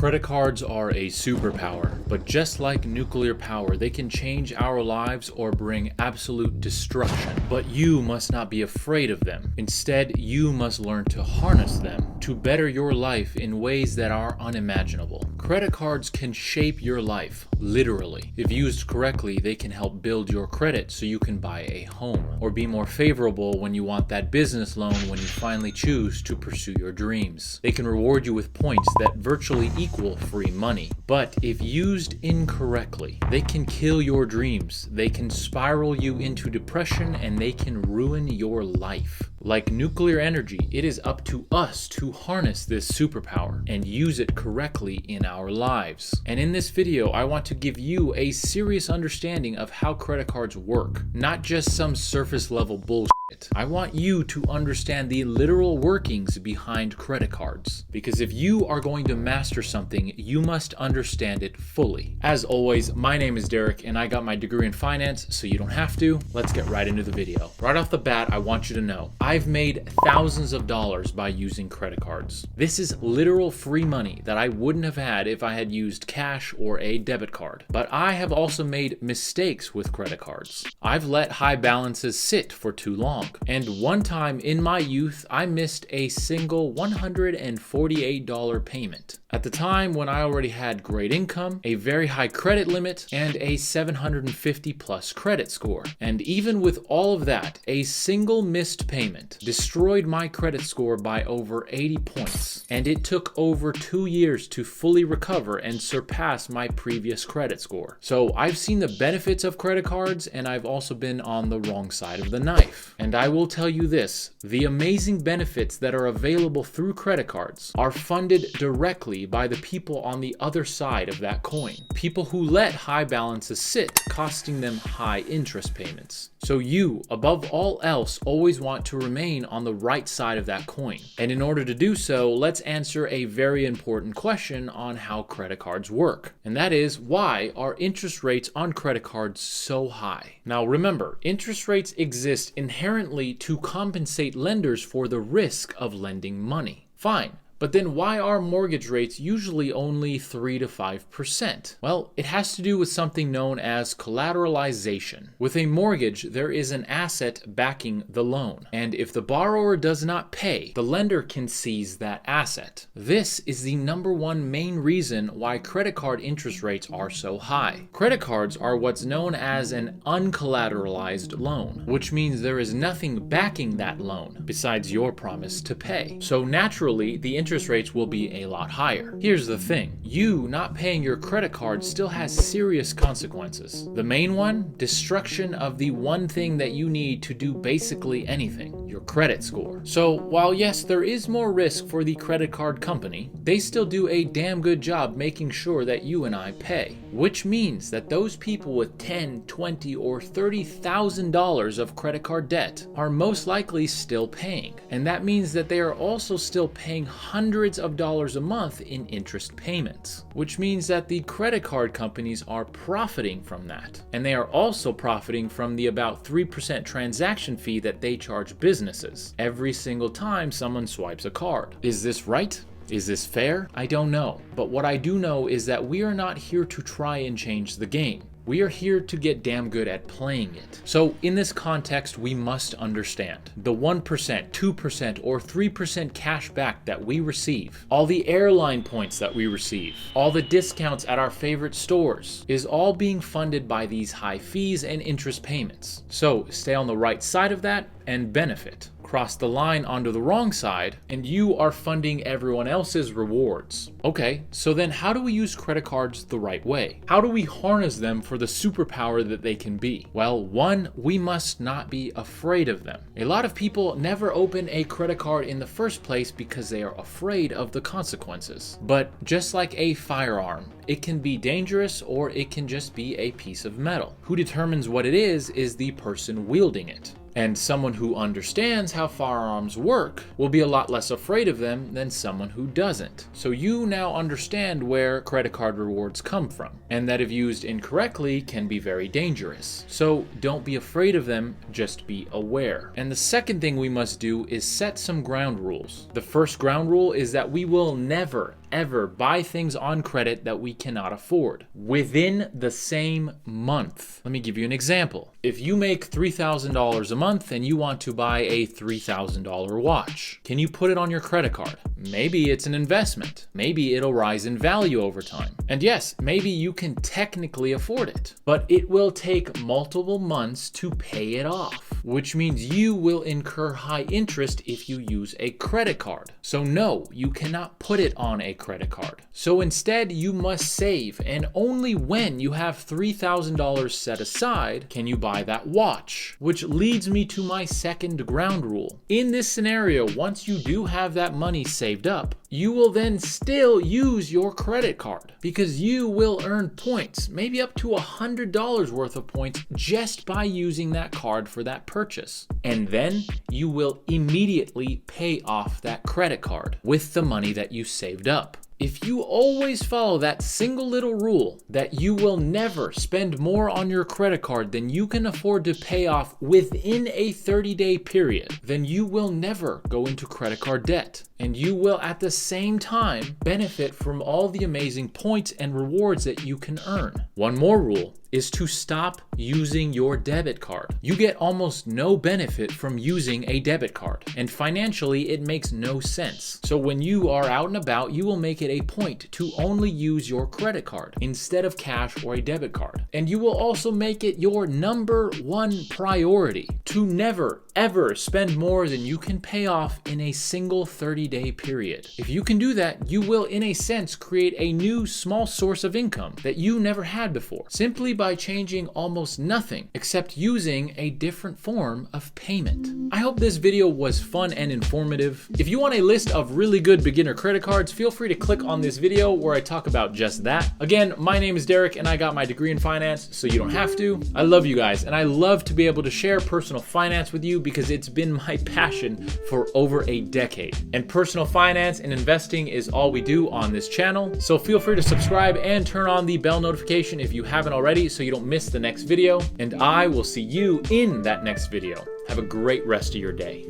Credit cards are a superpower, but just like nuclear power, they can change our lives or bring absolute destruction. But you must not be afraid of them. Instead, you must learn to harness them to better your life in ways that are unimaginable. Credit cards can shape your life, literally. If used correctly, they can help build your credit so you can buy a home, or be more favorable when you want that business loan when you finally choose to pursue your dreams. They can reward you with points that virtually equal free money. But if used incorrectly, they can kill your dreams, they can spiral you into depression, and they can ruin your life. Like nuclear energy, it is up to us to harness this superpower and use it correctly in our lives. And in this video, I want to give you a serious understanding of how credit cards work, not just some surface level bullshit. I want you to understand the literal workings behind credit cards, because if you are going to master something, you must understand it fully. As always, my name is Derek and I got my degree in finance, so you don't have to. Let's get right into the video. Right off the bat, I want you to know, I've made thousands of dollars by using credit cards. This is literal free money that I wouldn't have had if I had used cash or a debit card. But I have also made mistakes with credit cards. I've let high balances sit for too long. And one time in my youth, I missed a single $148 payment. At the time when I already had great income, a very high credit limit, and a 750 plus credit score. And even with all of that, a single missed payment destroyed my credit score by over 80 points. And it took over 2 years to fully recover and surpass my previous credit score. So I've seen the benefits of credit cards, and I've also been on the wrong side of the knife. And I will tell you this, the amazing benefits that are available through credit cards are funded directly by the people on the other side of that coin. People who let high balances sit, costing them high interest payments. So you, above all else, always want to remain on the right side of that coin. And in order to do so, let's answer a very important question on how credit cards work. And that is, why are interest rates on credit cards so high? Now remember, interest rates exist inherently to compensate lenders for the risk of lending money. Fine. But then why are mortgage rates usually only 3 to 5%? Well, it has to do with something known as collateralization. With a mortgage, there is an asset backing the loan. And if the borrower does not pay, the lender can seize that asset. This is the #1 main reason why credit card interest rates are so high. Credit cards are what's known as an uncollateralized loan, which means there is nothing backing that loan besides your promise to pay. So naturally, the interest rates will be a lot higher. Here's the thing, you not paying your credit card still has serious consequences. The main one, destruction of the one thing that you need to do basically anything, your credit score. So while yes, there is more risk for the credit card company, they still do a damn good job making sure that you and I pay. Which means that those people with $10, $20, or $30,000 of credit card debt are most likely still paying. And that means that they are also still paying hundreds of dollars a month in interest payments, which means that the credit card companies are profiting from that. And they are also profiting from the about 3% transaction fee that they charge businesses every single time someone swipes a card. Is this right? Is this fair? I don't know. But what I do know is that we are not here to try and change the game. We are here to get damn good at playing it. So in this context, we must understand the 1%, 2%, or 3% cash back that we receive, all the airline points that we receive, all the discounts at our favorite stores, is all being funded by these high fees and interest payments. So stay on the right side of that and benefit. Cross the line onto the wrong side, and you are funding everyone else's rewards. Okay, so then how do we use credit cards the right way? How do we harness them for the superpower that they can be? Well, one, we must not be afraid of them. A lot of people never open a credit card in the first place because they are afraid of the consequences. But just like a firearm, it can be dangerous or it can just be a piece of metal. Who determines what it is the person wielding it. And someone who understands how firearms work will be a lot less afraid of them than someone who doesn't. So you now understand where credit card rewards come from, and that if used incorrectly can be very dangerous. So don't be afraid of them, just be aware. And the second thing we must do is set some ground rules. The first ground rule is that we will never, ever buy things on credit that we cannot afford within the same month. Let me give you an example. If you make $3,000 a month and you want to buy a $3,000 watch, can you put it on your credit card? Maybe it's an investment. Maybe it'll rise in value over time. And yes, maybe you can technically afford it, but it will take multiple months to pay it off, which means you will incur high interest if you use a credit card. So no, you cannot put it on a credit card. So instead, you must save, and only when you have $3,000 set aside can you buy that watch, which leads me to my second ground rule. In this scenario, once you do have that money saved up, you will then still use your credit card because you will earn points, maybe up to $100 worth of points just by using that card for that purchase. And then you will immediately pay off that credit card with the money that you saved up. If you always follow that single little rule that you will never spend more on your credit card than you can afford to pay off within a 30-day period, then you will never go into credit card debt. And you will at the same time benefit from all the amazing points and rewards that you can earn. One more rule is to stop using your debit card. You get almost no benefit from using a debit card, and financially it makes no sense. So when you are out and about, you will make it a point to only use your credit card instead of cash or a debit card. And you will also make it your number one priority to never ever spend more than you can pay off in a single 30-day period. If you can do that, you will in a sense create a new small source of income that you never had before, simply by changing almost nothing except using a different form of payment. I hope this video was fun and informative. If you want a list of really good beginner credit cards, feel free to click on this video where I talk about just that. Again, my name is Derek and I got my degree in finance, so you don't have to. I love you guys and I love to be able to share personal finance with you because it's been my passion for over a decade. And personal finance and investing is all we do on this channel. So feel free to subscribe and turn on the bell notification if you haven't already so you don't miss the next video. And I will see you in that next video. Have a great rest of your day.